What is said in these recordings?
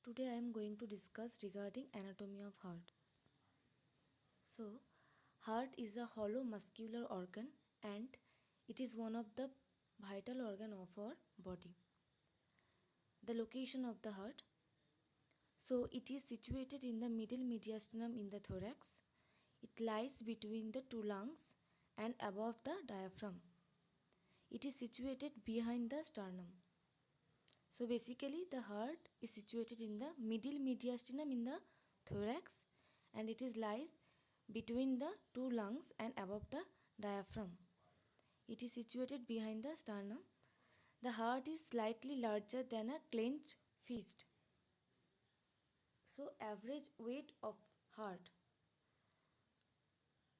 Today I am going to discuss regarding anatomy of heart. So, heart is a hollow muscular organ and it is one of the vital organ of our body. The location of the heart. So, it is situated in the middle mediastinum in the thorax. It lies between the two lungs and above the diaphragm. It is situated behind the sternum. So basically the heart is situated in the middle mediastinum in the thorax and it is lies between the two lungs and above the diaphragm. It is situated behind the sternum. The heart is slightly larger than a clenched fist. So average weight of heart.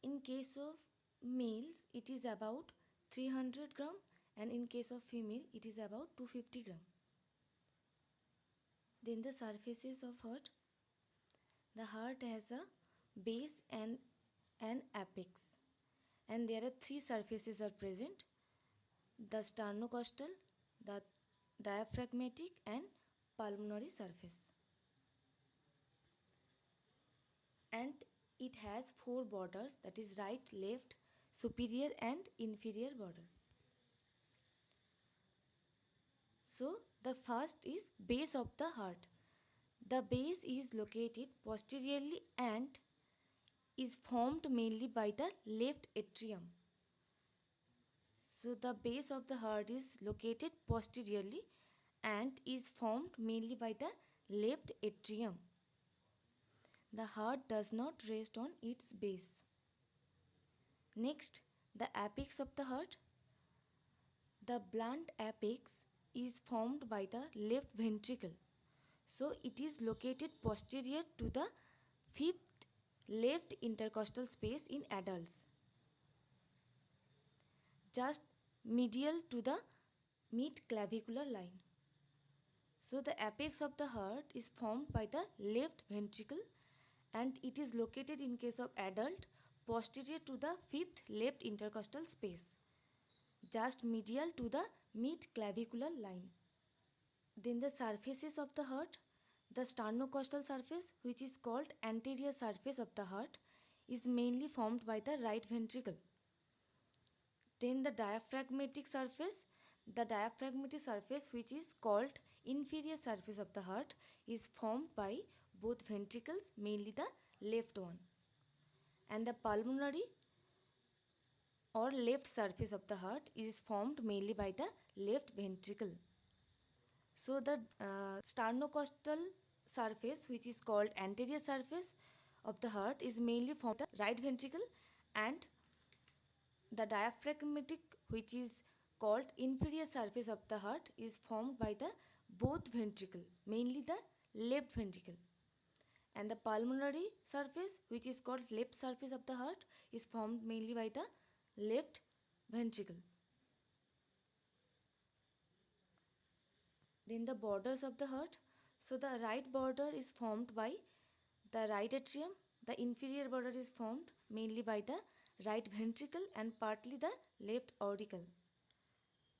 In case of males it is about 300 gram and in case of female it is about 250 gram. Then the surfaces of heart. The heart has a base and an apex, and there are three surfaces are present: the sternocostal, the diaphragmatic, and pulmonary surface. And it has four borders, that is right, left, superior, and inferior border. So the first is base of the heart. The base is located posteriorly and is formed mainly by the left atrium. So the base of the heart is located posteriorly and is formed mainly by the left atrium. The heart does not rest on its base. Next, the apex of the heart. The blunt apex is formed by the left ventricle. So it is located posterior to the fifth left intercostal space in adults, just medial to the mid-clavicular line. So the apex of the heart is formed by the left ventricle and it is located in case of adult posterior to the fifth left intercostal space, just medial to the mid-clavicular line. Then the surfaces of the heart. The sternocostal surface, which is called anterior surface of the heart, is mainly formed by the right ventricle. Then the diaphragmatic surface. The diaphragmatic surface, which is called inferior surface of the heart, is formed by both ventricles, mainly the left one. And the pulmonary or left surface of the heart is formed mainly by the left ventricle. So the sternocostal surface, which is called anterior surface of the heart, is mainly formed by the right ventricle, and the diaphragmatic, which is called inferior surface of the heart, is formed by the both ventricle, mainly the left ventricle. And the pulmonary surface, which is called left surface of the heart, is formed mainly by the left ventricle. Then the borders of the heart. So the right border is formed by the right atrium. The inferior border is formed mainly by the right ventricle and partly the left auricle.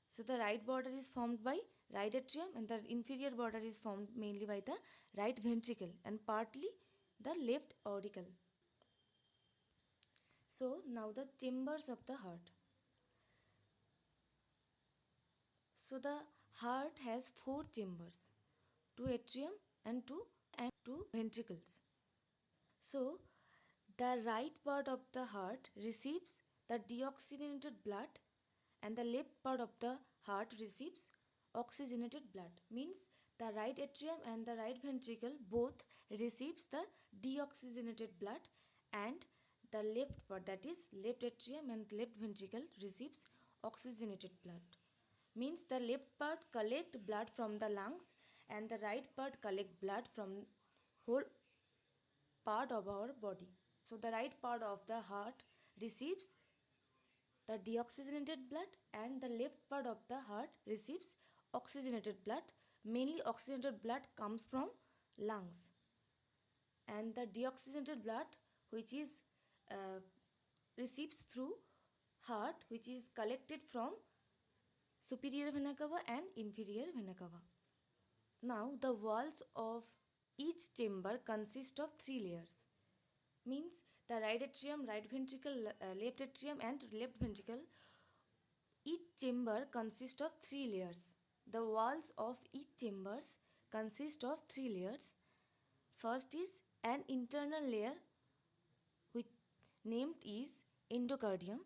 So the right border is formed by right atrium and the inferior border is formed mainly by the right ventricle and partly the left auricle. So now the chambers of the heart. So the heart has four chambers, two atrium and two ventricles. So the right part of the heart receives the deoxygenated blood and the left part of the heart receives oxygenated blood. Means the right atrium and the right ventricle both receives the deoxygenated blood and the left part, that is left atrium and left ventricle, receives oxygenated blood. Means the left part collect blood from the lungs and the right part collect blood from whole part of our body. So the right part of the heart receives the deoxygenated blood and the left part of the heart receives oxygenated blood. Mainly oxygenated blood comes from lungs, and the deoxygenated blood which is uh, receives through heart, which is collected from superior vena cava and inferior vena cava. Now the walls of each chamber consists of 3 layers. Means the right atrium, right ventricle, left atrium and left ventricle. Each chamber consists of 3 layers. The walls of each chambers consist of 3 layers. First is an internal layer which named is endocardium,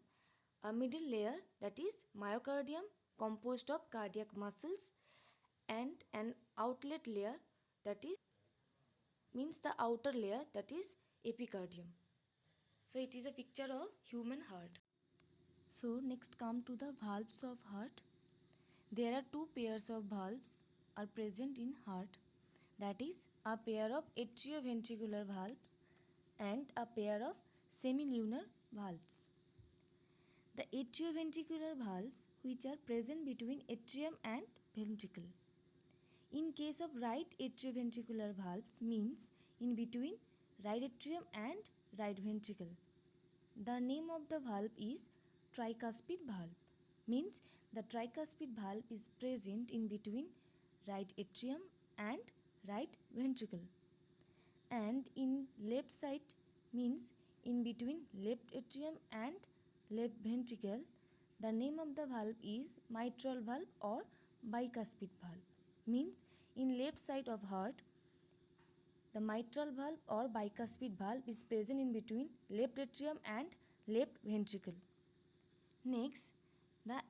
a middle layer that is myocardium composed of cardiac muscles, and an outlet layer that is means the outer layer that is epicardium. So it is a picture of human heart. So next come to the valves of heart. There are two pairs of valves are present in heart, that is a pair of atrioventricular valves and a pair of semilunar valves. The atrioventricular valves which are present between atrium and ventricle. In case of right atrioventricular valves means in between right atrium and right ventricle. The name of the valve is tricuspid valve. Means the tricuspid valve is present in between right atrium and right ventricle. And in left side means in between left atrium and left ventricle. The name of the valve is mitral valve or bicuspid valve. Means in left side of heart, the mitral valve or bicuspid valve is present in between left atrium and left ventricle. Next, the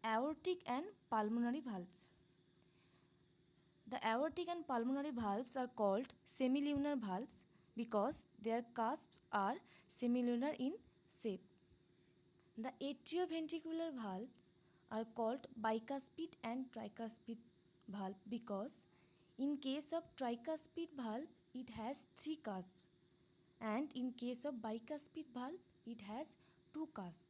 aortic and pulmonary valves. The aortic and pulmonary valves are called semilunar valves because their cusps are semilunar in shape. The atrioventricular valves are called bicuspid and tricuspid valve because in case of tricuspid valve it has 3 cusps and in case of bicuspid valve it has 2 cusps.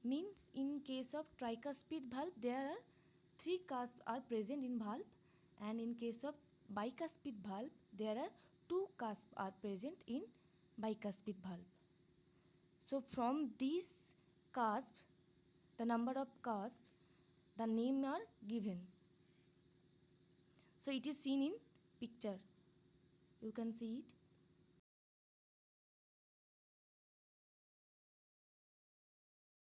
Means in case of tricuspid valve there are 3 cusps are present in valve and in case of bicuspid valve there are 2 cusps are present in bicuspid valve. So from these cusps, the number of cusps, the name are given. So it is seen in picture. You can see it.